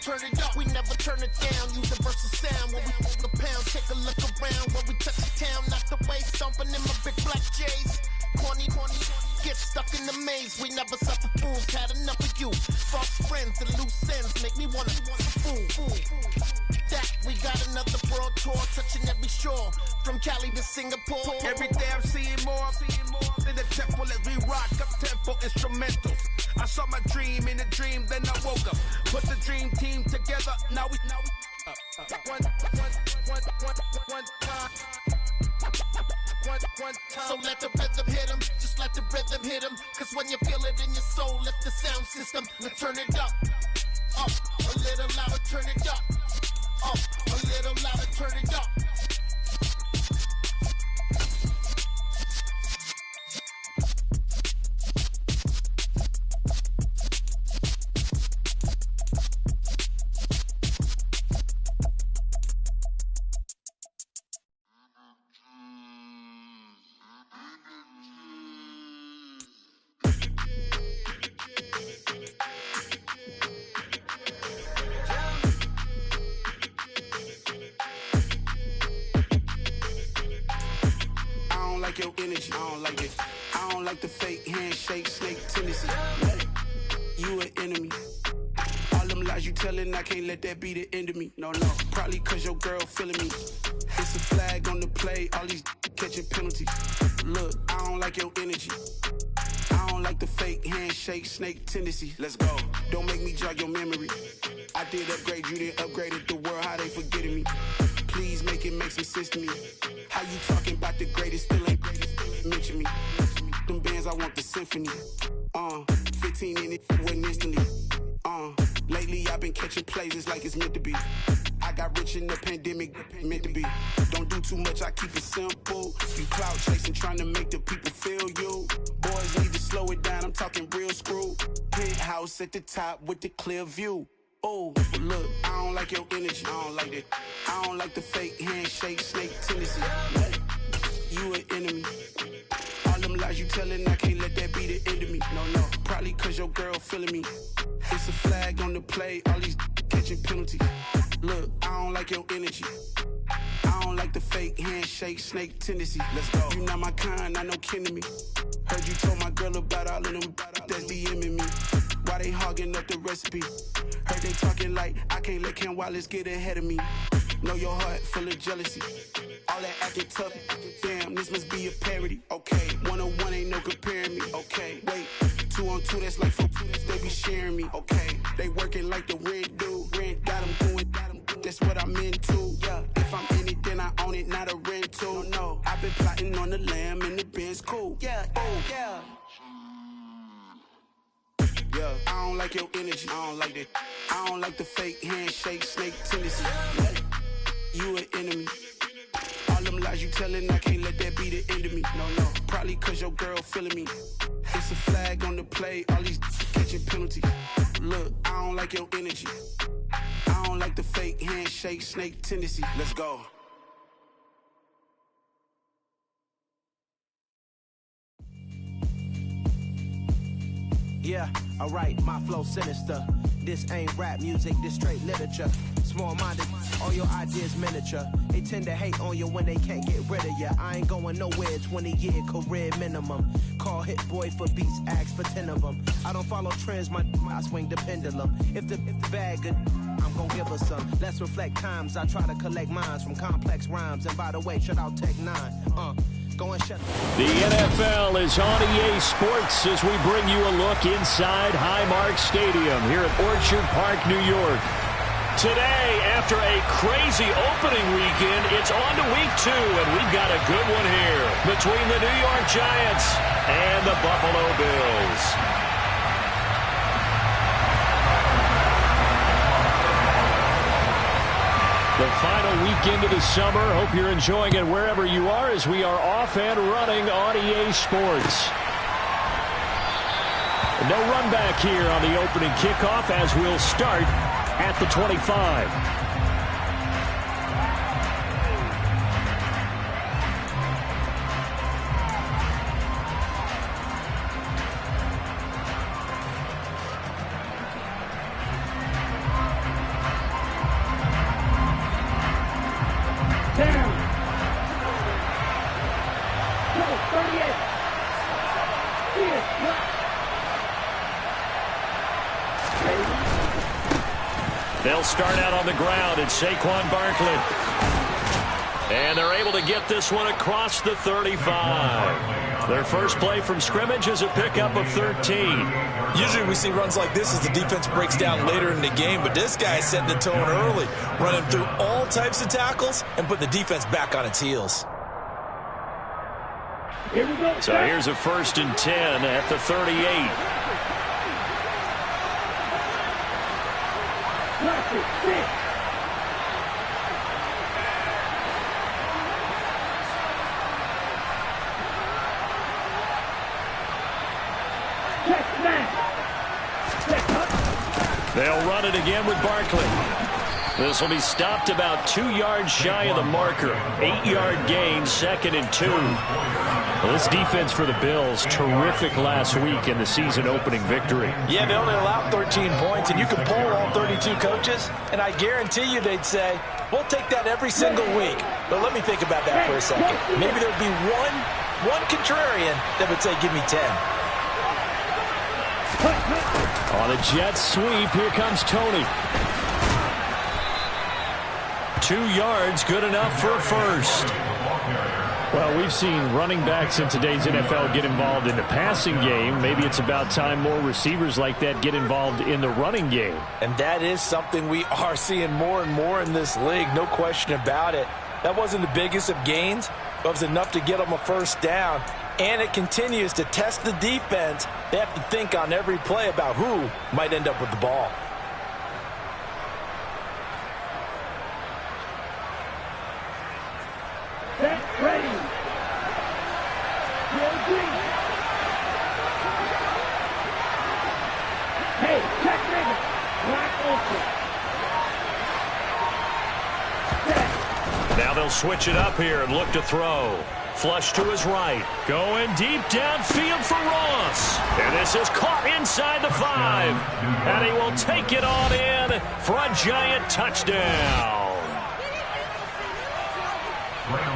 turn it up. We never turn it down. Universal sound when we the pound. Take a look around when we touch the town. Not the way stomping in my big black J's. Corny, get stuck in the maze. We never suffer fools. Had enough of you. False friends and loose ends make me wanna fool. That we got another world tour touching every shore from Cali to Singapore. Every day I'm seeing more in the temple as we rock up tempo instrumentals. I saw my dream in a dream, then I woke up. Put the dream team together. Now we one time. So let the rhythm hit 'em, just let the rhythm hit 'em. Cause when you feel it in your soul, lift the sound system and turn it up. Up, a little louder, turn it up. Up, a little louder, turn it up. Your energy, I don't like it. I don't like the fake handshake, snake tendency. You an enemy. All them lies you telling, I can't let that be the end of me. No, probably cause your girl feeling me. It's a flag on the play, all these catching penalties. Look, I don't like your energy. I don't like the fake handshake, snake tendency. Let's go. Don't make me jog your memory. I did upgrade, you didn't upgrade it. The world, how they forgetting me. Please make it make some sense to me. How you talking about the greatest, still ain't greatest, mention me. Them bands, I want the symphony. 15 in it, wasn't instantly. Lately I've been catching plays, it's like it's meant to be. I got rich in the pandemic, meant to be. Don't do too much, I keep it simple. You clout chasing, trying to make the people feel you. Boys need to slow it down, I'm talking real screw. Penthouse at the top with the clear view. Oh, look, I don't like your energy, I don't like it. I don't like the fake handshake, snake tendency. You an enemy. All them lies you telling, I can't let that be the end of me. No, probably cause your girl feeling me. It's a flag on the play, all these catching penalties. Look, I don't like your energy. I don't like the fake handshake, snake tendency. Let's go. You not my kind, not no kin to me. Heard you told my girl about all of them that's DMing me. Why they hogging up the recipe? Heard they talking like I can't let Ken Wallace get ahead of me. Know your heart full of jealousy. All that acting tough. Damn, this must be a parody. Okay, 101 ain't no comparing me. Okay, wait, 2 on 2 that's like 4 they be sharing me. Okay, they working like the rent do. Rent got them going. That's what I'm into. Yeah, if I'm in it, then I own it, not a rental. No, I've been plotting on the lamb and the Benz cool. Yeah, yeah. Yeah, I don't like your energy, I don't like that. I don't like the fake handshake, snake tendency. You an enemy. All them lies you telling, I can't let that be the end of me. No, probably cause your girl feeling me. It's a flag on the play, all these catching penalties. Look, I don't like your energy. I don't like the fake handshake, snake tendency. Let's go. Yeah, alright, my flow sinister. This ain't rap music, this straight literature. Small-minded, all your ideas miniature. They tend to hate on you when they can't get rid of you. I ain't going nowhere, 20-year career minimum. Call Hit Boy for beats, ask for 10 of them. I don't follow trends, I swing the pendulum. If the bag good, I'm gon' give her some. Let's reflect times, I try to collect minds from complex rhymes. And by the way, shout out Tech 9. Go and shut the NFL is on EA Sports as we bring you a look inside Highmark Stadium here at Orchard Park, New York. Today, after a crazy opening weekend, it's on to week 2, and we've got a good one here between the New York Giants and the Buffalo Bills. The final weekend of the summer. Hope you're enjoying it wherever you are as we are off and running on EA Sports. No run back here on the opening kickoff as we'll start at the 25. They'll start out on the ground. It's Saquon Barkley. And they're able to get this one across the 35. Their first play from scrimmage is a pickup of 13. Usually we see runs like this as the defense breaks down later in the game, but this guy is setting the tone early, running through all types of tackles and put the defense back on its heels. So here's a 1st and 10 at the 38. They'll run it again with Barkley. This will be stopped about 2 yards shy of the marker. 8-yard gain, 2nd and 2. Well, this defense for the Bills, terrific last week in the season opening victory. Yeah, they only allowed 13 points, and you can poll all 32 coaches, and I guarantee you they'd say, we'll take that every single week. But let me think about that for a second. Maybe there'd be one contrarian that would say, give me 10. On a jet sweep, here comes Tony. 2 yards, good enough for a first. Well, we've seen running backs in today's NFL get involved in the passing game. Maybe it's about time more receivers like that get involved in the running game. And that is something we are seeing more and more in this league, no question about it. That wasn't the biggest of gains, but it was enough to get them a first down. And it continues to test the defense. They have to think on every play about who might end up with the ball. Ready. Hey, check nigga. Black open. Now they'll switch it up here and look to throw. Flush to his right. Going deep downfield for Ross. And this is caught inside the 5. And he will take it on in for a giant touchdown.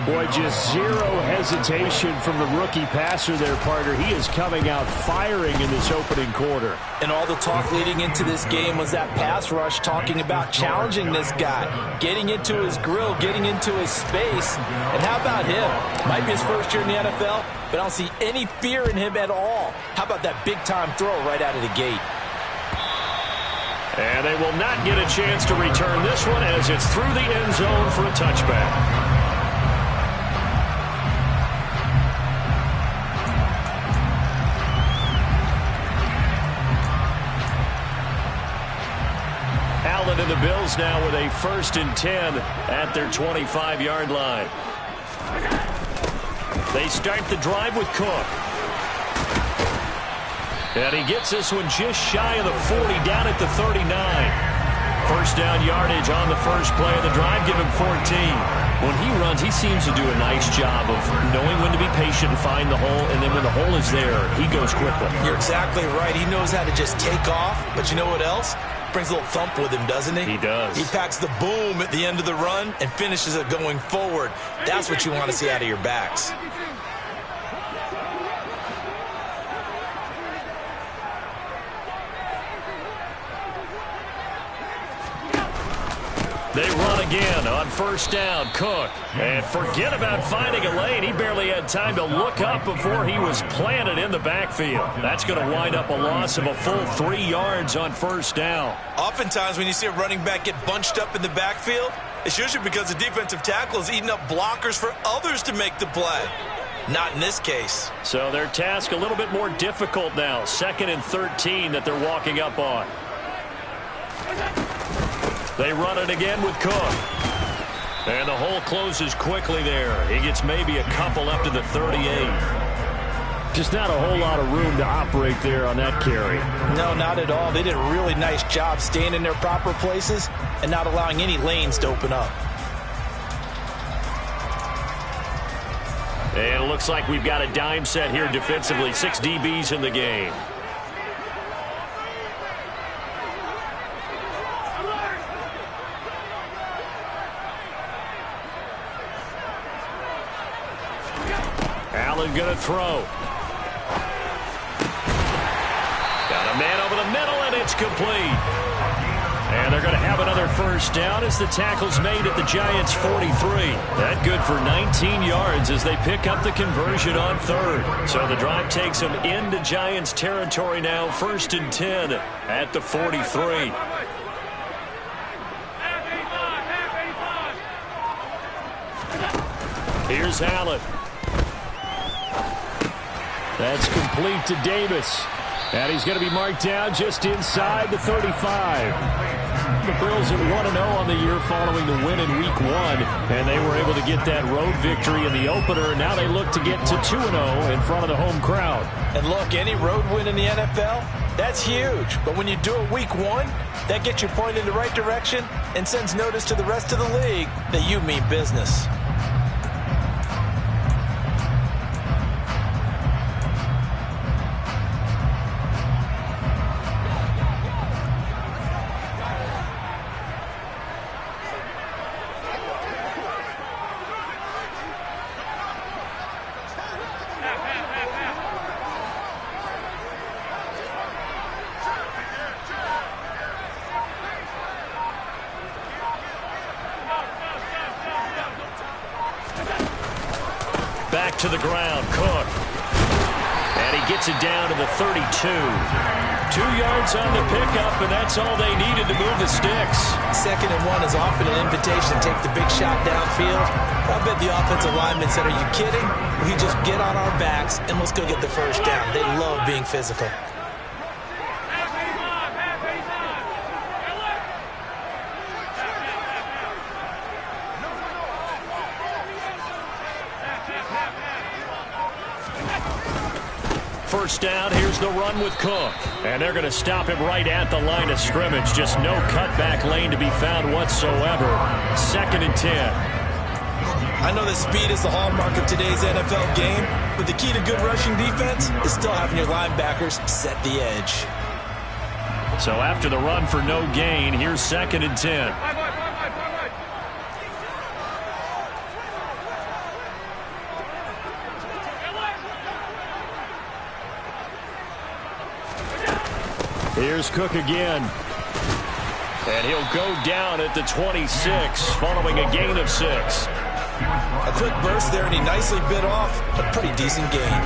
Boy, just zero hesitation from the rookie passer there, partner. He is coming out firing in this opening quarter. And all the talk leading into this game was that pass rush, talking about challenging this guy, getting into his grill, getting into his space. And how about him? Might be his first year in the NFL, but I don't see any fear in him at all. How about that big-time throw right out of the gate? And they will not get a chance to return this one as it's through the end zone for a touchback. And the Bills now with a 1st and 10 at their 25-yard line. They start the drive with Cook. And he gets this one just shy of the 40, down at the 39. First down yardage on the first play of the drive, give him 14. When he runs, he seems to do a nice job of knowing when to be patient and find the hole, and then when the hole is there, he goes quickly. You're exactly right. He knows how to just take off, but you know what else? Brings a little thump with him, doesn't he? He does. He packs the boom at the end of the run and finishes it going forward. That's what you want to see out of your backs. They run again on first down. Cook. And forget about finding a lane. He barely had time to look up before he was planted in the backfield. That's going to wind up a loss of a full 3 yards on first down. Oftentimes when you see a running back get bunched up in the backfield, it's usually because the defensive tackle is eating up blockers for others to make the play. Not in this case. So their task a little bit more difficult now. 2nd and 13 that they're walking up on. They run it again with Cook. And the hole closes quickly there. He gets maybe a couple up to the 38. Just not a whole lot of room to operate there on that carry. No, not at all. They did a really nice job staying in their proper places and not allowing any lanes to open up. And it looks like we've got a dime set here defensively. 6 DBs in the game. Allen going to throw. Got a man over the middle, and it's complete. And they're going to have another their first down as the tackle's made at the Giants' 43. That good for 19 yards as they pick up the conversion on third. So the drive takes them into Giants territory now, 1st and 10 at the 43. Here's Allen. That's complete to Davis. And he's going to be marked down just inside the 35. The Bills at 1-0 on the year following the win in Week 1. And they were able to get that road victory in the opener. And now they look to get to 2-0 in front of the home crowd. And look, any road win in the NFL, that's huge. But when you do it Week 1, that gets you pointed in the right direction and sends notice to the rest of the league that you mean business. Back to the ground, Cook. And he gets it down to the 32. 2 yards on the pickup, and that's all they needed to move the sticks. 2nd and 1 is often an invitation to take the big shot downfield. I bet the offensive lineman said, are you kidding? We just get on our backs and let's go get the first down. They love being physical. First down, here's the run with Cook. And they're going to stop him right at the line of scrimmage. Just no cutback lane to be found whatsoever. 2nd and 10. I know that speed is the hallmark of today's NFL game, but the key to good rushing defense is still having your linebackers set the edge. So after the run for no gain, here's 2nd and 10. Here's Cook again. And he'll go down at the 26 following a gain of 6. A quick burst there, and he nicely bit off a pretty decent gain.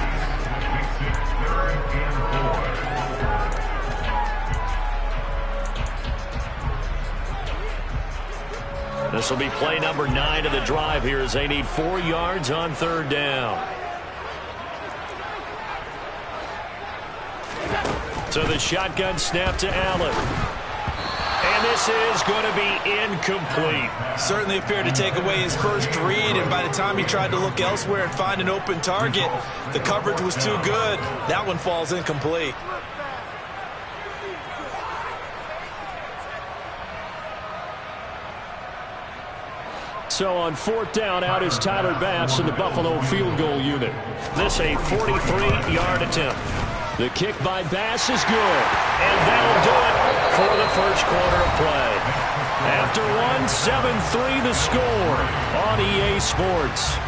This will be play number 9 of the drive here as they need 4 yards on 3rd down. So the shotgun snap to Allen. And this is going to be incomplete. Certainly appeared to take away his first read, and by the time he tried to look elsewhere and find an open target, the coverage was too good. That one falls incomplete. So on 4th down, out is Tyler Bass in the Buffalo field goal unit. This a 43-yard attempt. The kick by Bass is good, and that'll do it for the first quarter of play. After 1, 7-3 the score on EA Sports.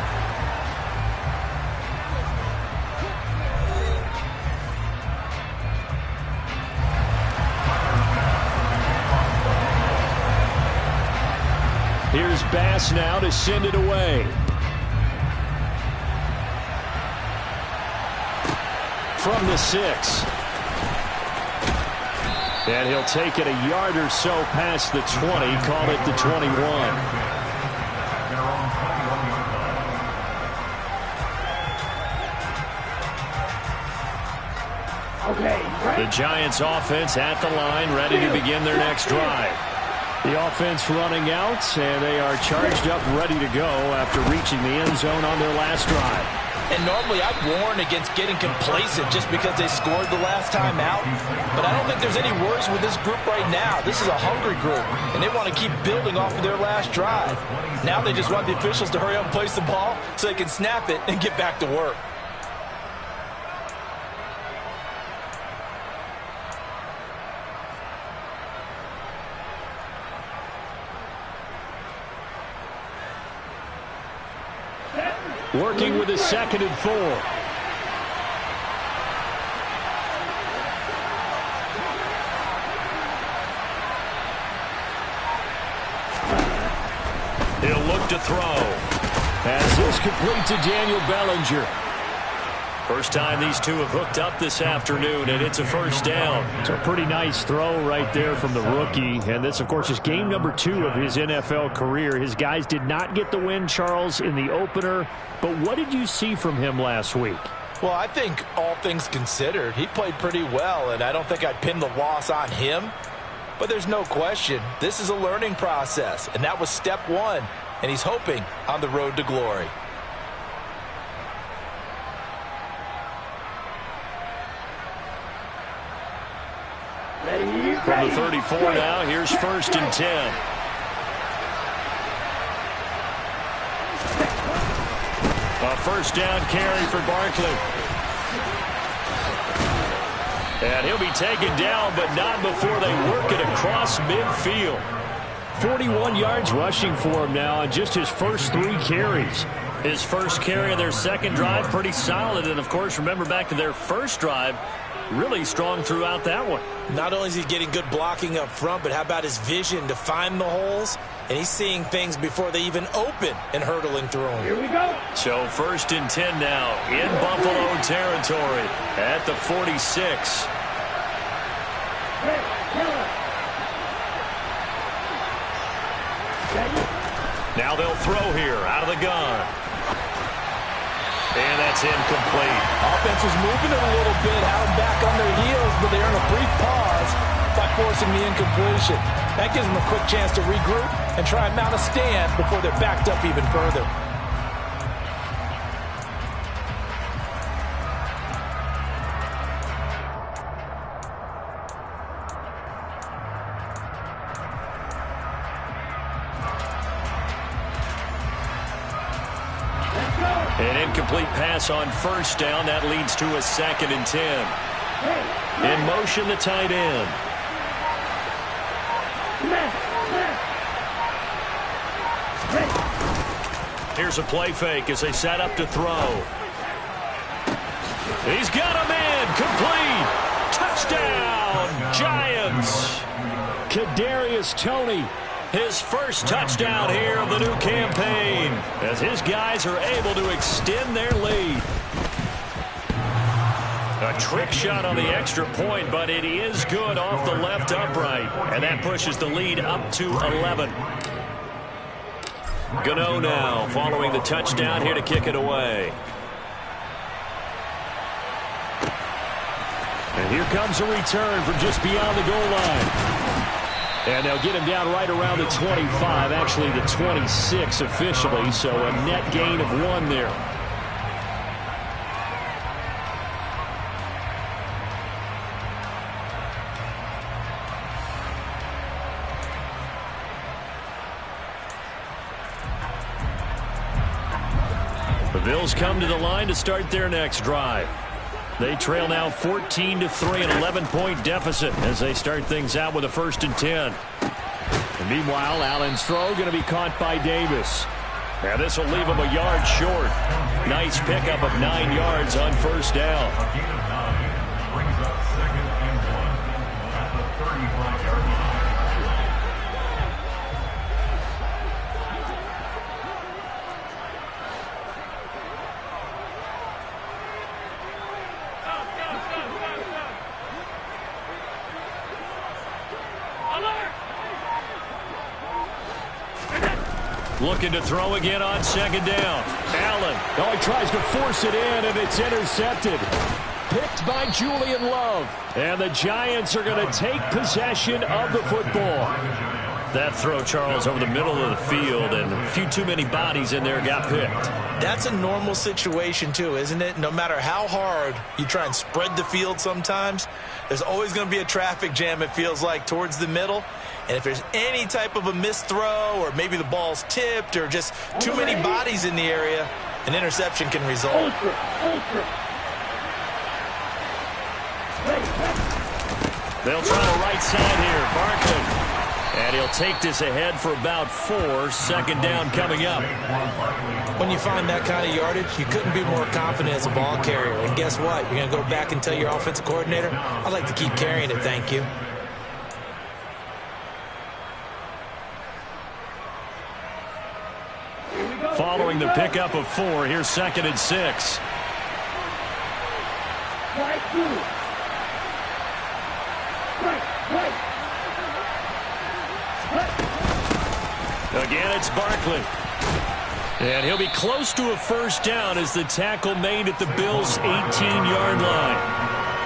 Here's Bass now to send it away. From the 6. And he'll take it a yard or so past the 20, call it the 21. The Giants offense at the line, ready to begin their next drive. The offense running out, and they are charged up, ready to go after reaching the end zone on their last drive. And normally I'd warn against getting complacent just because they scored the last time out. But I don't think there's any worries with this group right now. This is a hungry group, and they want to keep building off of their last drive. Now they just want the officials to hurry up and place the ball so they can snap it and get back to work. Working with a 2nd and 4. He'll look to throw. As this complete to Daniel Bellinger. First time these two have hooked up this afternoon, and it's a first down. It's a pretty nice throw right there from the rookie. And this, of course, is game number 2 of his NFL career. His guys did not get the win, Charles, in the opener. But what did you see from him last week? Well, I think all things considered, he played pretty well, and I don't think I'd pin the loss on him. But there's no question, this is a learning process, and that was step 1, and he's hoping on the road to glory. From the 34 now, here's 1st and 10. A first down carry for Barkley. And he'll be taken down, but not before they work it across midfield. 41 yards rushing for him now on just his first 3 carries. His first carry of their second drive, pretty solid. And, of course, remember back to their first drive, really strong throughout that one. Not only is he getting good blocking up front, but how about his vision to find the holes? And he's seeing things before they even open and hurdling through them. Here we go. So 1st and 10 now in Buffalo territory at the 46. Now they'll throw here out of the gun. And that's incomplete. Offense was moving it a little bit, had them back on their heels, but they earn a brief pause by forcing the incompletion. That gives them a quick chance to regroup and try and mount a stand before they're backed up even further. An incomplete pass on first down. That leads to a 2nd and 10. In motion, the tight end. Here's a play fake as they set up to throw. He's got him in. Complete. Touchdown, Giants. Kadarius Toney. His first touchdown here of the new campaign as his guys are able to extend their lead. A trick shot on the extra point, but it is good off the left upright. And that pushes the lead up to 11. Gano now following the touchdown here to kick it away. And here comes a return from just beyond the goal line. And they'll get him down right around the 25, actually the 26 officially, so a net gain of 1 there. The Bills come to the line to start their next drive. They trail now 14-3, an 11-point deficit as they start things out with a 1st and 10. And meanwhile, Allen's throw going to be caught by Davis. And this will leave him a yard short. Nice pickup of 9 yards on first down. Brings up 2nd and 1 at the 35-yard line. Looking to throw again on 2nd down. Allen. Oh, he tries to force it in, and it's intercepted. Picked by Julian Love. And the Giants are going to take possession of the football. That throw, Charles, over the middle of the field, and a few too many bodies in there got picked. That's a normal situation, too, isn't it? No matter how hard you try and spread the field sometimes, there's always going to be a traffic jam, it feels like, towards the middle. And if there's any type of a missed throw or maybe the ball's tipped or just too many bodies in the area, an interception can result. They'll try the right side here. Barkley. And he'll take this ahead for about 4. 2nd down coming up. When you find that kind of yardage, you couldn't be more confident as a ball carrier. And guess what? You're going to go back and tell your offensive coordinator, I'd like to keep carrying it, thank you. Following the pickup of 4, here's 2nd and 6. Again, it's Barkley. And he'll be close to a first down as the tackle made at the Bills' 18-yard line.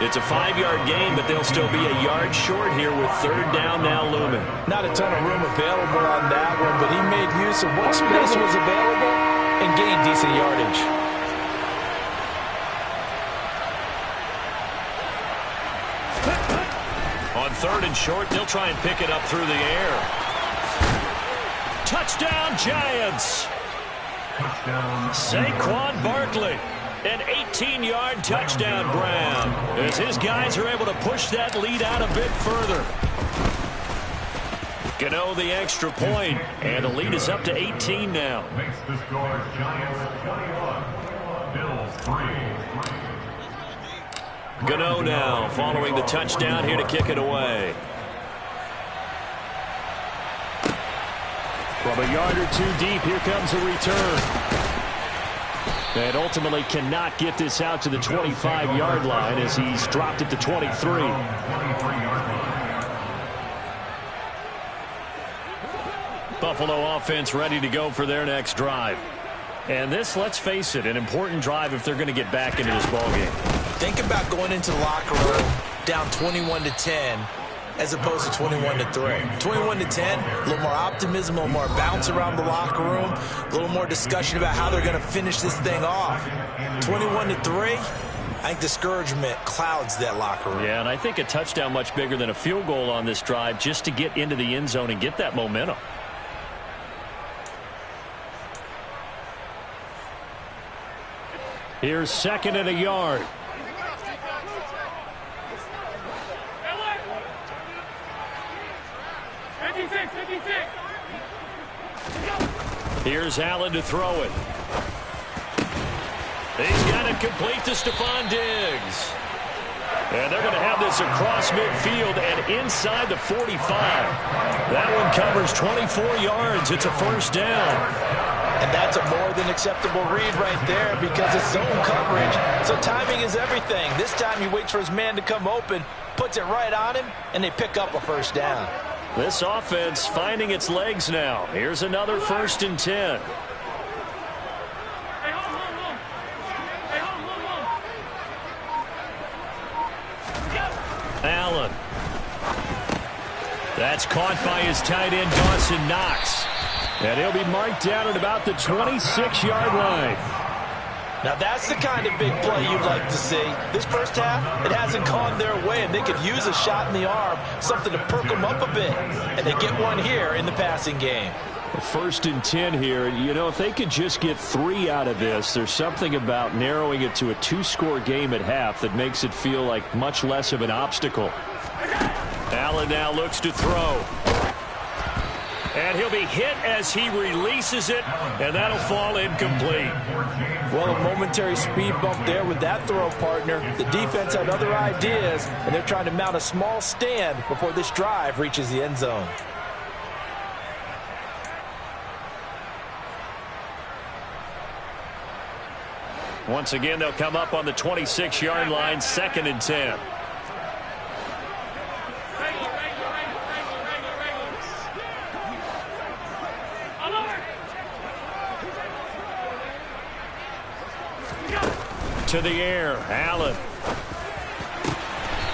It's a 5-yard gain, but they'll still be a yard short here with 3rd down now looming. Not a ton of room available on that one, but he made use of what space was available and gained decent yardage. On 3rd and short, they'll try and pick it up through the air. Touchdown, Giants! Saquon Barkley, an 18-yard touchdown grab, as his guys are able to push that lead out a bit further. Gano the extra point, and the lead is up to 18 now. Makes the score Giants 21, Bills 3. Gano now following the touchdown here to kick it away. From a yard or 2 deep, here comes a return. And ultimately cannot get this out to the 25-yard line as he's dropped at the 23. Buffalo offense ready to go for their next drive. And this, let's face it, an important drive if they're going to get back into this ballgame. Think about going into the locker room down 21-10 as opposed to 21-3. 21-10, a little more optimism, a little more bounce around the locker room, a little more discussion about how they're going to finish this thing off. 21-3, I think discouragement clouds that locker room. Yeah, and I think a touchdown much bigger than a field goal on this drive just to get into the end zone and get that momentum. Here's 2nd and a yard. Here's Allen to throw it. He's got it complete to Stephon Diggs. And they're going to have this across midfield and inside the 45. That one covers 24 yards. It's a first down. And that's a more than acceptable read right there because it's zone coverage. So timing is everything. This time he waits for his man to come open, puts it right on him, and they pick up a first down. This offense finding its legs now. Here's another 1st and 10. Allen. That's caught by his tight end, Dawson Knox. And he'll be marked down at about the 26-yard line. Now that's the kind of big play you'd like to see. This first half, it hasn't gone their way, and they could use a shot in the arm, something to perk them up a bit. And they get one here in the passing game. 1st and 10 here. You know, if they could just get 3 out of this, there's something about narrowing it to a 2-score game at half that makes it feel like much less of an obstacle. Allen now looks to throw. And he'll be hit as he releases it, and that'll fall incomplete. Well, a momentary speed bump there with that throw, partner. The defense had other ideas, and they're trying to mount a small stand before this drive reaches the end zone. Once again, they'll come up on the 26-yard line, 2nd and 10. To the air, Allen.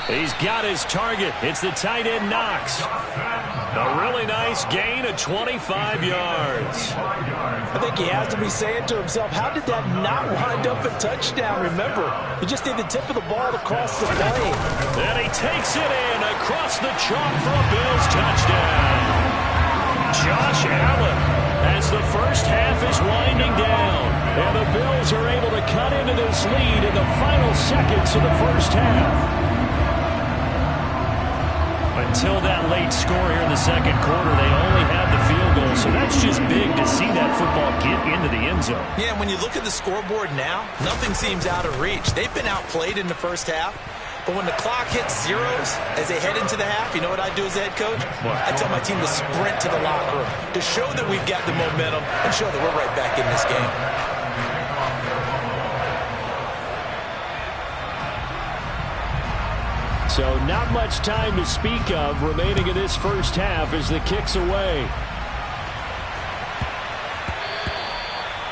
He's got his target. It's the tight end, Knox. A really nice gain of 25 yards. I think he has to be saying to himself, how did that not wind up a touchdown? Remember, you just need the tip of the ball to cross the plane. And he takes it in across the chalk for a Bills touchdown. Josh Allen, as the first half is winding down, and the Bills are able to cut into this lead in the final seconds of the first half. Until that late score here in the second quarter, they only had the field goal, so that's just big to see that football get into the end zone. Yeah, when you look at the scoreboard now, nothing seems out of reach. They've been outplayed in the first half, But when the clock hits zeros as they head into the half, you know what I do as the head coach? I tell my team to sprint to the locker room to show that we've got the momentum and show that we're right back in this game. So not much time to speak of remaining in this first half as the kick's away.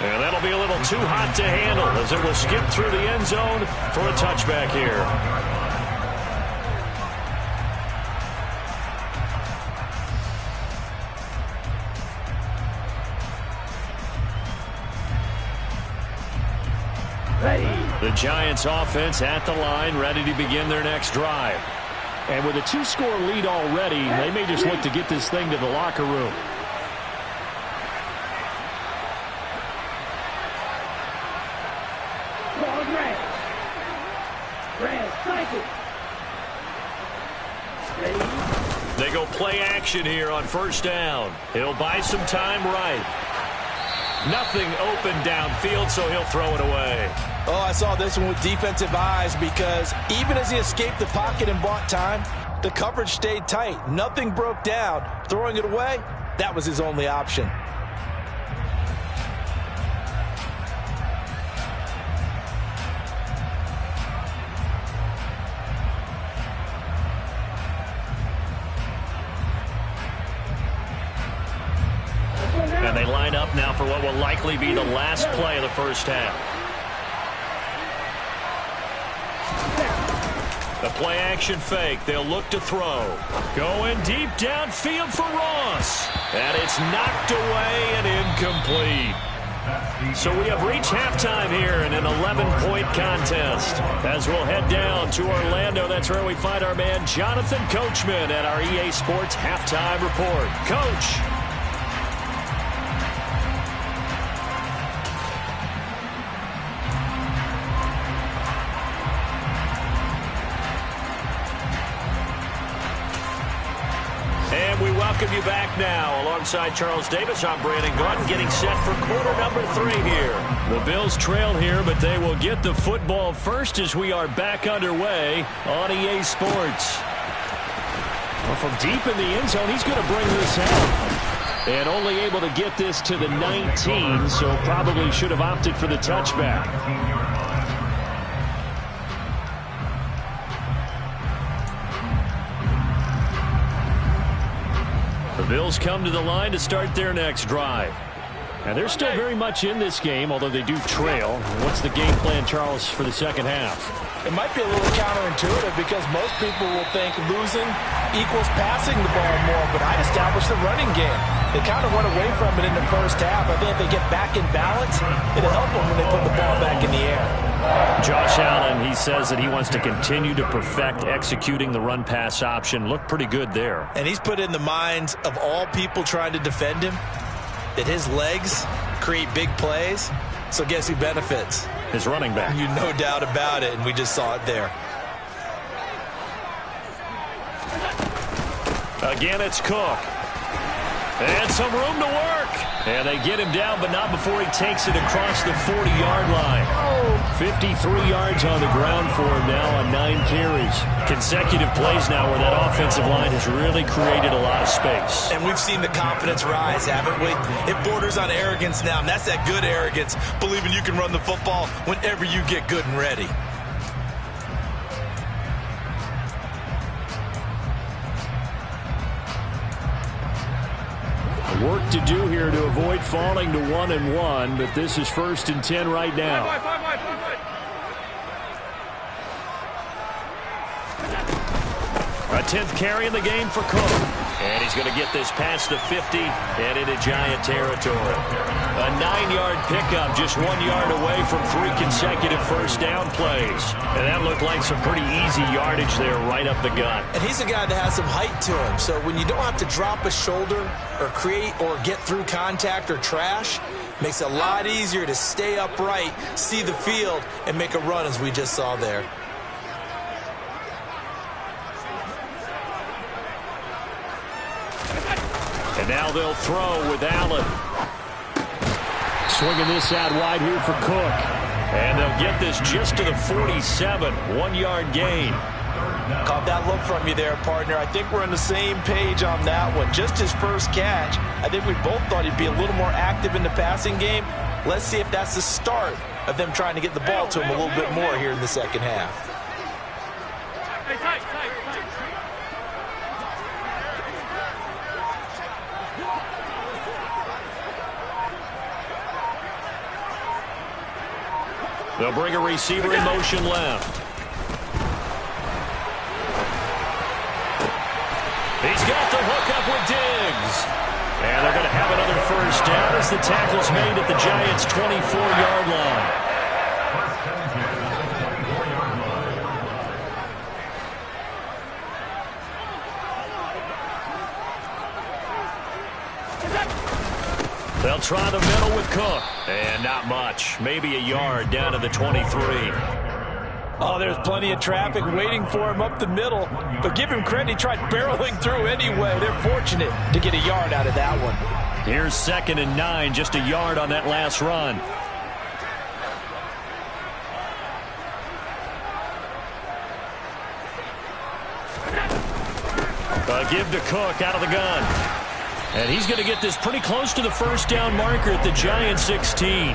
And that'll be a little too hot to handle as it will skip through the end zone for a touchback here. The Giants offense at the line, ready to begin their next drive. And with a 2-score lead already, they may just look to get this thing to the locker room. They go play action here on first down. He'll buy some time right. Nothing open downfield, so he'll throw it away. Oh, I saw this one with defensive eyes because even as he escaped the pocket and bought time, the coverage stayed tight. Nothing broke down. Throwing it away, that was his only option. And they line up now for what will likely be the last play of the first half. The play action fake. They'll look to throw. Going deep downfield for Ross. And it's knocked away and incomplete. So we have reached halftime here in an 11-point contest. As we'll head down to Orlando, that's where we find our man Jonathan Coachman at our EA Sports Halftime Report. Coach. Welcome you back now. Alongside Charles Davis, I'm Brandon Gaudin, getting set for quarter number 3 here. The Bills trail here, but they will get the football first as we are back underway on EA Sports. Well, from deep in the end zone, he's going to bring this out. And only able to get this to the 19, so probably should have opted for the touchback. The Bills come to the line to start their next drive. And they're still very much in this game, although they do trail. What's the game plan, Charles, for the second half? It might be a little counterintuitive because most people will think losing equals passing the ball more, but I'd establish the running game. They kind of went away from it in the first half. I think if they get back in balance, it'll help them when they put the ball back in the air. Josh Allen, he says that he wants to continue to perfect executing the run-pass option. Looked pretty good there. And he's put in the minds of all people trying to defend him that his legs create big plays. So guess who benefits? His running back. You no doubt about it, and we just saw it there. Again, it's Cook. And some room to work. And they get him down, but not before he takes it across the 40-yard line. 53 yards on the ground for him now on 9 carries. Consecutive plays now where that offensive line has really created a lot of space. And we've seen the confidence rise, haven't we? It borders on arrogance now, and that's that good arrogance, believing you can run the football whenever you get good and ready. Work to do here to avoid falling to 1-1, but this is 1st and 10 right now. A 10th carry in the game for Cook. And he's going to get this past the 50 and into Giant territory. A 9-yard pickup, just 1 yard away from 3 consecutive first down plays. And that looked like some pretty easy yardage there right up the gut. And he's a guy that has some height to him. So when you don't have to drop a shoulder or create or get through contact or trash, makes it a lot easier to stay upright, see the field, and make a run as we just saw there. And now they'll throw with Allen. Swinging this out wide here for Cook. And they'll get this just to the 47. 1 yard gain. Caught that look from you there, partner. I think we're on the same page on that one. Just his first catch. I think we both thought he'd be a little more active in the passing game. Let's see if that's the start of them trying to get the ball to him a little bit more here in the second half. They'll bring a receiver in motion left. He's got the hook up with Diggs. And they're going to have another first down as the tackle's made at the Giants' 24-yard line. They'll try the middle with Cook. And not much. Maybe a yard down to the 23. Oh, there's plenty of traffic waiting for him up the middle. But give him credit, he tried barreling through anyway. They're fortunate to get a yard out of that one. Here's 2nd and 9, just a yard on that last run. Give to Cook out of the gun. And he's going to get this pretty close to the first down marker at the Giants 16.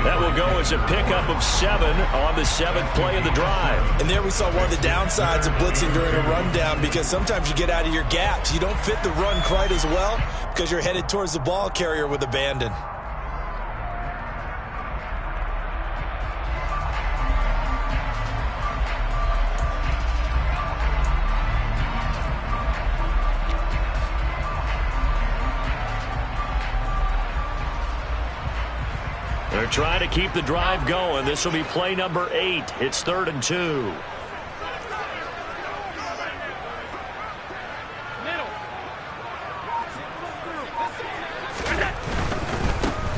That will go as a pickup of 7 on the 7th play of the drive. And there we saw one of the downsides of blitzing during a rundown, because sometimes you get out of your gaps. You don't fit the run quite as well because you're headed towards the ball carrier with abandon. They're trying to keep the drive going. This will be play number 8. It's 3rd and 2.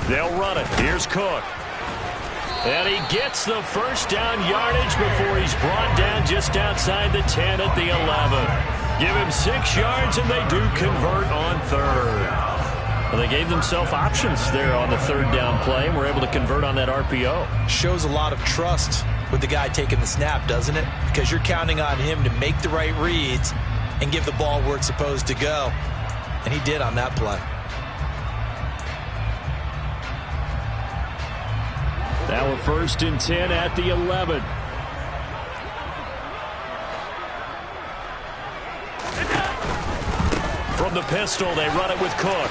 They'll run it. Here's Cook. And he gets the first down yardage before he's brought down just outside the 10 at the 11. Give him 6 yards, and they do convert on 3rd. Well, they gave themselves options there on the 3rd down play, and were able to convert on that RPO. Shows a lot of trust with the guy taking the snap, doesn't it? Because you're counting on him to make the right reads and give the ball where it's supposed to go. And he did on that play. Now we're 1st and 10 at the 11. From the pistol, they run it with Cook.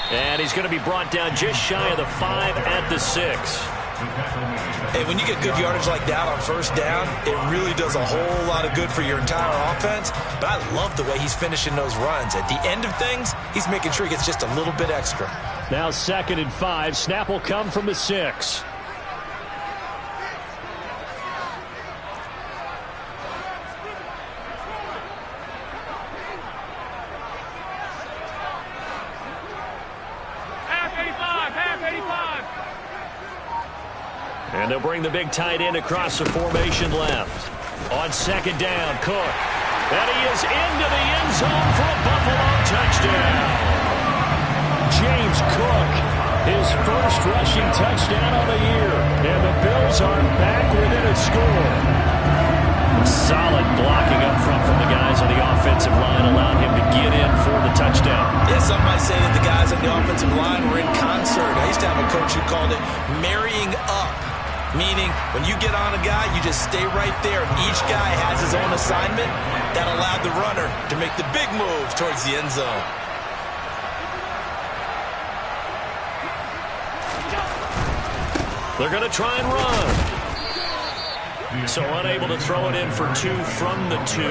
And he's going to be brought down just shy of the 5 at the 6. Hey, when you get good yardage like that on 1st down, it really does a whole lot of good for your entire offense. But I love the way he's finishing those runs. At the end of things, he's making sure he gets just a little bit extra. Now 2nd and 5. Snap will come from the 6. And they'll bring the big tight end across the formation left. On 2nd down, Cook. And he is into the end zone for a Buffalo touchdown. James Cook, his first rushing touchdown of the year. And the Bills are back within a score. Solid blocking up front from the guys on the offensive line allowed him to get in for the touchdown. Yeah, some might say that the guys on the offensive line were in concert. I used to have a coach who called it marrying up. Meaning, when you get on a guy, you just stay right there. And each guy has his own assignment. That allowed the runner to make the big move towards the end zone. They're going to try and run. So unable to throw it in for 2 from the 2.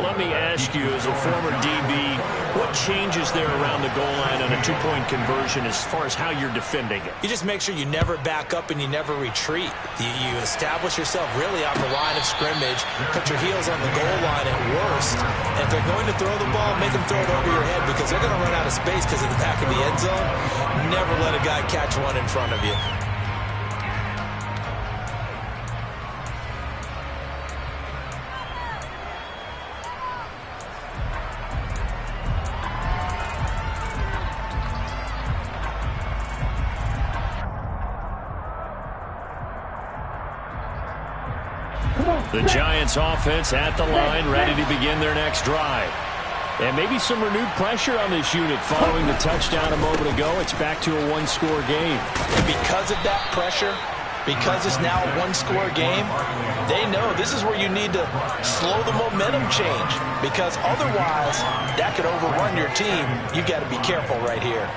Let me ask you, as a former DB, what changes there around the goal line on a 2-point conversion as far as how you're defending it? You just make sure you never back up and you never retreat. You establish yourself really on the line of scrimmage, put your heels on the goal line at worst, and if they're going to throw the ball, make them throw it over your head, because they're going to run out of space because of the back of the end zone. Never let a guy catch one in front of you. Come on. The Giants offense at the line, ready to begin their next drive. And maybe some renewed pressure on this unit following the touchdown a moment ago. It's back to a one-score game. And because of that pressure, because it's now a one-score game, they know this is where you need to slow the momentum change, because otherwise that could overrun your team. You got to be careful right here.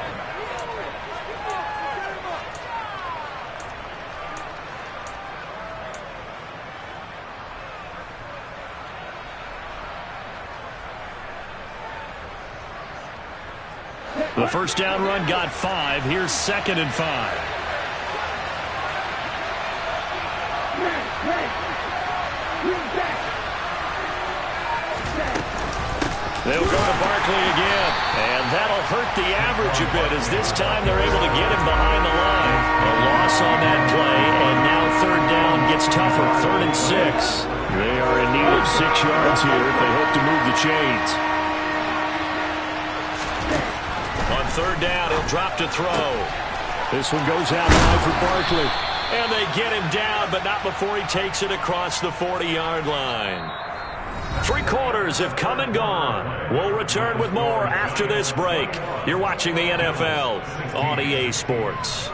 The first down run got 5. Here's 2nd and 5. They'll go to Barkley again, and that'll hurt the average a bit as this time they're able to get him behind the line. A loss on that play, and now 3rd down gets tougher. 3rd and 6. They are in need of 6 yards here if they hope to move the chains. On 3rd down, he'll drop to throw. This one goes out high for Barkley. And they get him down, but not before he takes it across the 40-yard line. 3 quarters have come and gone. We'll return with more after this break. You're watching the NFL on EA Sports.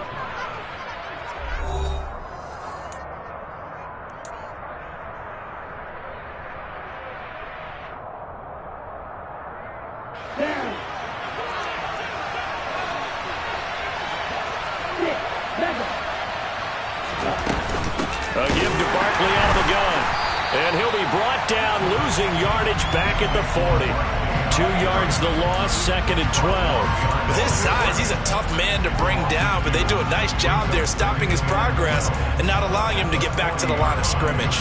A give to Barkley out of the gun. And he'll be brought down, losing yardage back at the 40. 2 yards the loss, 2nd and 12. With his size, he's a tough man to bring down, but they do a nice job there stopping his progress and not allowing him to get back to the line of scrimmage.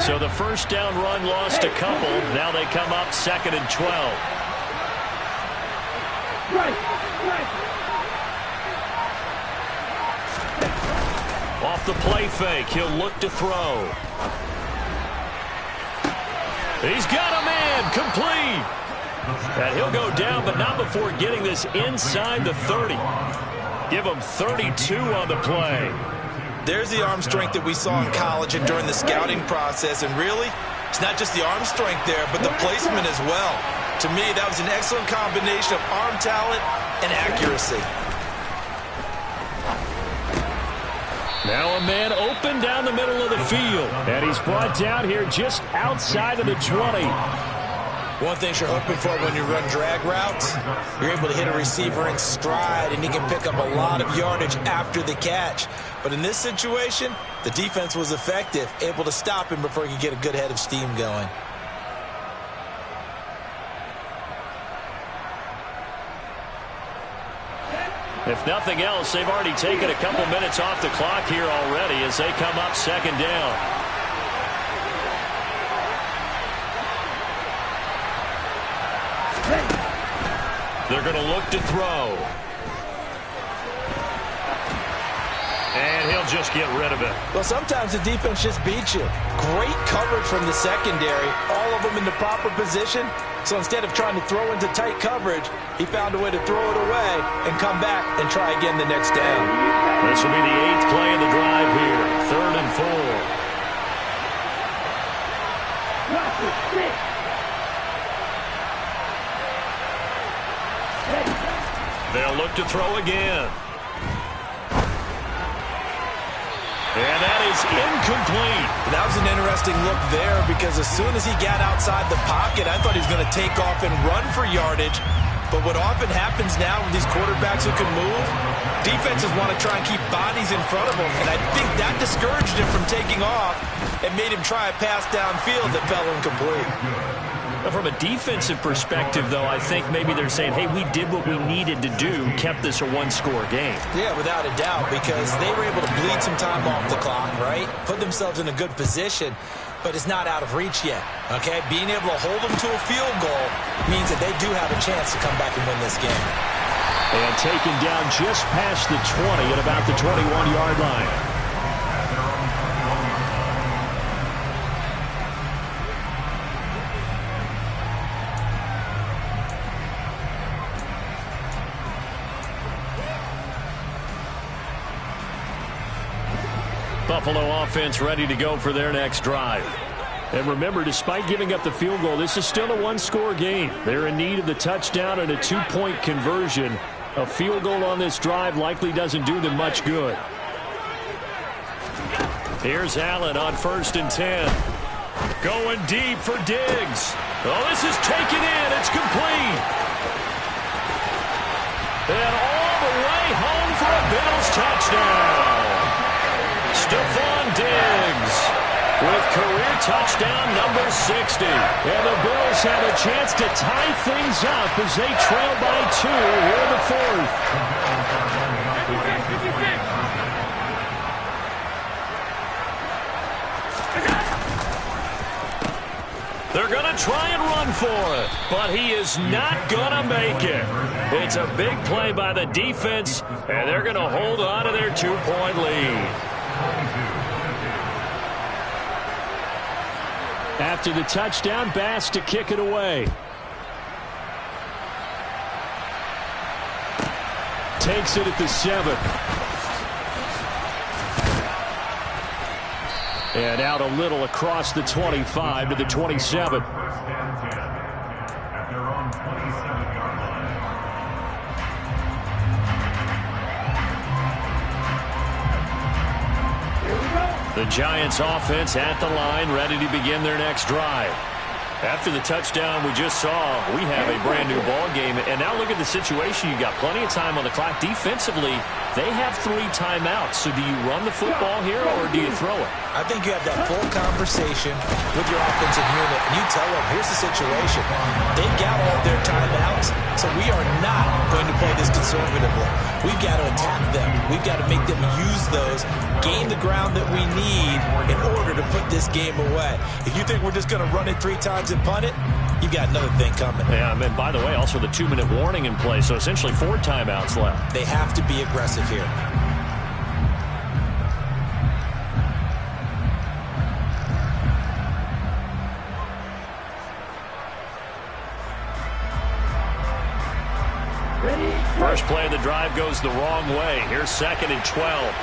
So the first down run lost a couple. Now they come up 2nd and 12. Off the play fake, he'll look to throw. He's got a man, complete. And he'll go down, but not before getting this inside the 30. Give him 32 on the play. There's the arm strength that we saw in college and during the scouting process. And really, it's not just the arm strength there, but the placement as well. To me, that was an excellent combination of arm talent and accuracy. Now a man open down the middle of the field. And he's brought down here just outside of the 20. One thing you're hoping for when you run drag routes, you're able to hit a receiver in stride, and he can pick up a lot of yardage after the catch. But in this situation, the defense was effective, able to stop him before he could get a good head of steam going. If nothing else, they've already taken a couple minutes off the clock here already as they come up 2nd down. They're going to look to throw. And he'll just get rid of it. Well, sometimes the defense just beats you. Great coverage from the secondary, all of them in the proper position. So instead of trying to throw into tight coverage, he found a way to throw it away and come back and try again the next down. This will be the 8th play of the drive here. 3rd and 4. They'll look to throw again. And that is incomplete. That was an interesting look there because as soon as he got outside the pocket, I thought he was going to take off and run for yardage. But what often happens now with these quarterbacks who can move, defenses want to try and keep bodies in front of them. And I think that discouraged him from taking off and made him try a pass downfield that fell incomplete. From a defensive perspective, though, I think maybe they're saying, hey, we did what we needed to do, kept this a one-score game. Yeah, without a doubt, because they were able to bleed some time off the clock, right? Put themselves in a good position, but it's not out of reach yet, okay? Being able to hold them to a field goal means that they do have a chance to come back and win this game. And taken down just past the 20 at about the 21-yard line. Buffalo offense ready to go for their next drive. And remember, despite giving up the field goal, this is still a one-score game. They're in need of the touchdown and a two-point conversion. A field goal on this drive likely doesn't do them much good. Here's Allen on 1st and 10. Going deep for Diggs. Oh, this is taken in. It's complete. And all the way home for a Bills touchdown. Stephon Diggs with career touchdown number 60. And the Bills have a chance to tie things up as they trail by 2 here in the 4th. They're going to try and run for it, but he is not going to make it. It's a big play by the defense, and they're going to hold on to their 2-point lead. After the touchdown, Bass to kick it away. Takes it at the 7. And out a little across the 25 to the 27. The Giants offense at the line, ready to begin their next drive. After the touchdown we just saw, we have a brand new ball game. And now look at the situation. You got plenty of time on the clock. Defensively, they have 3 timeouts. So do you run the football here or do you throw it? I think you have that full conversation with your offensive unit, and you tell them, here's the situation. They got all their timeouts, so we are not going to play this conservatively. We've got to attack them. We've got to make them use those, gain the ground that we need in order to put this game away. If you think we're just going to run it 3 times and punt it, you've got another thing coming. Yeah, and by the way, also the 2-minute warning in play, so essentially 4 timeouts left. They have to be aggressive here. First play of the drive goes the wrong way. Here's 2nd and 12.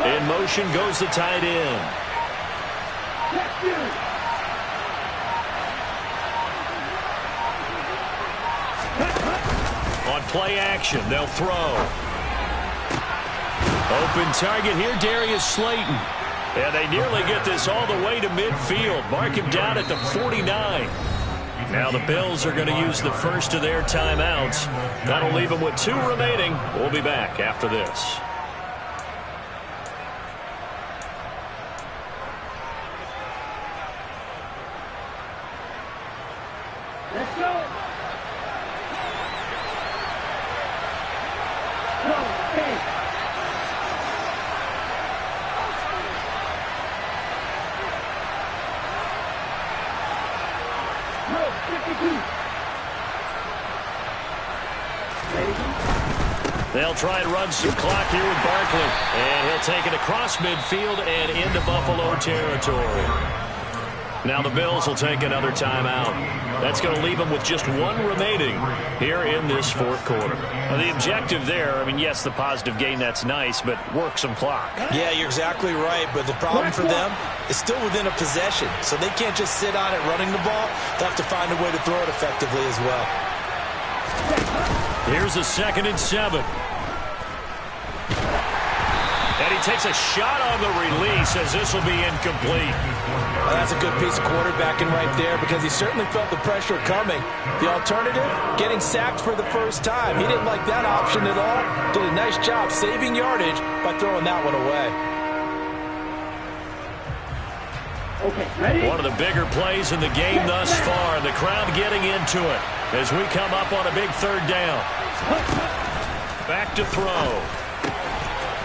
In motion goes the tight end. On play action, they'll throw. Open target here, Darius Slayton. And they nearly get this all the way to midfield. Mark him down at the 49. Now the Bills are going to use the first of their timeouts. That'll leave them with 2 remaining. We'll be back after this. Let's go. They'll try and run some clock here with Barkley. And he'll take it across midfield and into Buffalo territory. Now the Bills will take another timeout. That's going to leave them with just 1 remaining here in this 4th quarter. Well, the objective there, I mean, yes, the positive gain, that's nice, but work some clock. Yeah, you're exactly right, but the problem for them is still within a possession, so they can't just sit on it running the ball. They'll have to find a way to throw it effectively as well. Here's a 2nd and 7. And he takes a shot on the release as this will be incomplete. Well, that's a good piece of quarterbacking right there because he certainly felt the pressure coming. The alternative, getting sacked for the first time. He didn't like that option at all. Did a nice job saving yardage by throwing that one away. Okay, ready? One of the bigger plays in the game thus far, and the crowd getting into it as we come up on a big 3rd down. Back to throw.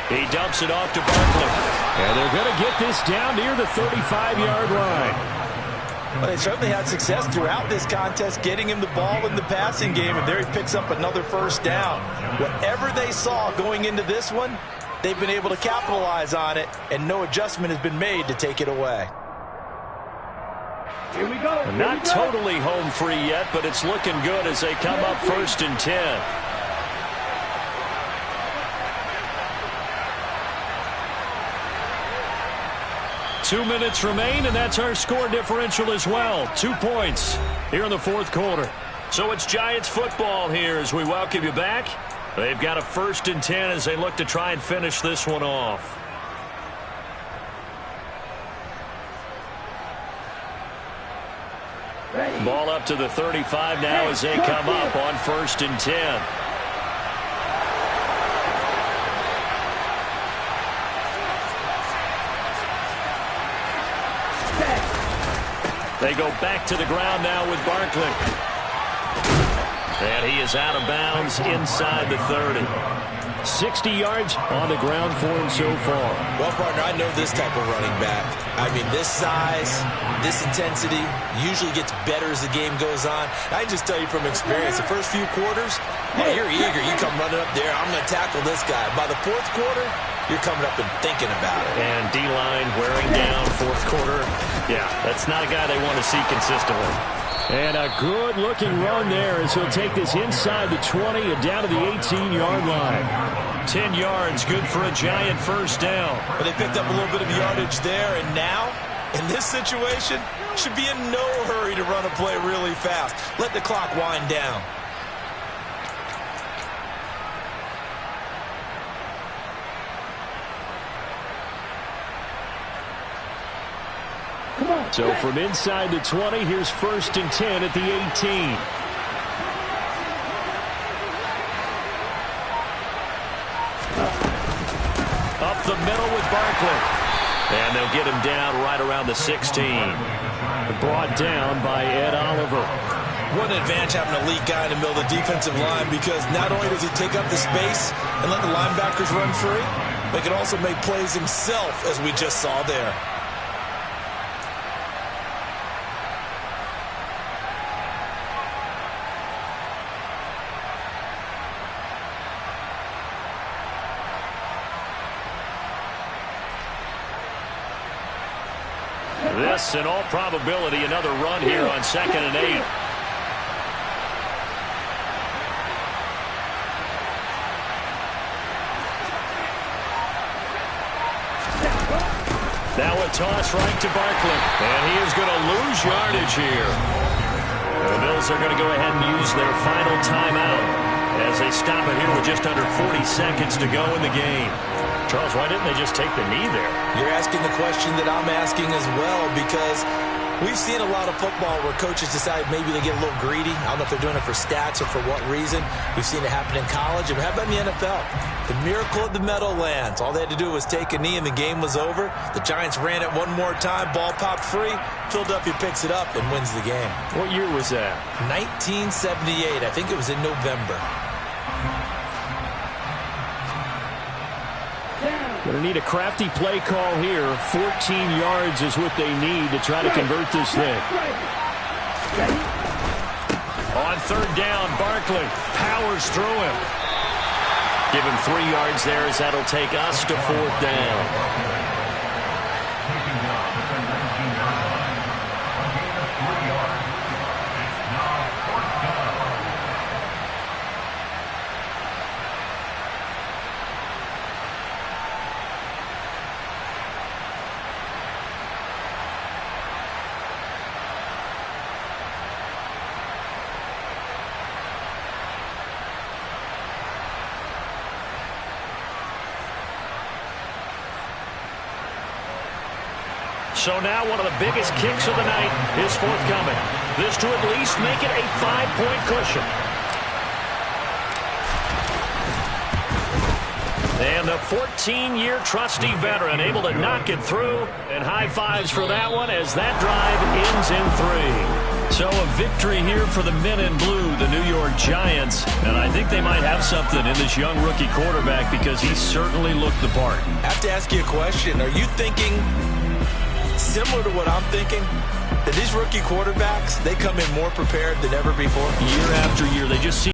He dumps it off to Barkley. And they're going to get this down near the 35-yard line. Well, they certainly had success throughout this contest getting him the ball in the passing game, and there he picks up another 1st down. Whatever they saw going into this one, they've been able to capitalize on it, and no adjustment has been made to take it away. Here we go. Not totally home free yet, but it's looking good as they come up 1st and 10. 2 minutes remain, and that's our score differential as well. 2 points here in the fourth quarter. So it's Giants football here as we welcome you back. They've got a 1st and 10 as they look to try and finish this one off. Ball up to the 35 now as they come up on 1st and 10. They go back to the ground now with Barkley. And he is out of bounds inside the 30. 60 yards on the ground for him so far. Well, partner, I know this type of running back. I mean, this size, this intensity usually gets better as the game goes on. I can just tell you from experience, the first few quarters, you're eager. You come running up there, I'm going to tackle this guy. By the fourth quarter, you're coming up and thinking about it. And D-line wearing down fourth quarter. Yeah, that's not a guy they want to see consistently. And a good-looking run there as he'll take this inside the 20 and down to the 18-yard line. 10 yards, good for a Giant first down. But they picked up a little bit of yardage there, and now, in this situation, should be in no hurry to run a play really fast. Let the clock wind down. So from inside the 20, here's 1st and 10 at the 18. Up the middle with Barkley. And they'll get him down right around the 16. Brought down by Ed Oliver. What an advantage having an elite guy in the middle of the defensive line, because not only does he take up the space and let the linebackers run free, but he can also make plays himself, as we just saw there. This, in all probability, another run here on 2nd and 8. Now a toss right to Barkley. And he is going to lose yardage here. The Bills are going to go ahead and use their final timeout as they stop it here with just under 40 seconds to go in the game. Charles, why didn't they just take the knee there? You're asking the question that I'm asking as well, because we've seen a lot of football where coaches decide maybe they get a little greedy. I don't know if they're doing it for stats or for what reason. We've seen it happen in college. And how about in the NFL? The miracle of the Meadowlands. All they had to do was take a knee and the game was over. The Giants ran it one more time. Ball popped free. Philadelphia picks it up and wins the game. What year was that? 1978. I think it was in November. Going to need a crafty play call here. 14 yards is what they need to try to convert this thing. On 3rd down, Barkley powers through him. Give him 3 yards there as that'll take us to 4th down. So now one of the biggest kicks of the night is forthcoming. This to at least make it a 5-point cushion. And the 14-year trusty veteran able to knock it through. And high fives for that one as that drive ends in 3. So a victory here for the men in blue, the New York Giants. And I think they might have something in this young rookie quarterback, because he certainly looked the part. I have to ask you a question. Are you thinking similar to what I'm thinking, that these rookie quarterbacks, they come in more prepared than ever before? Year after year, they just seem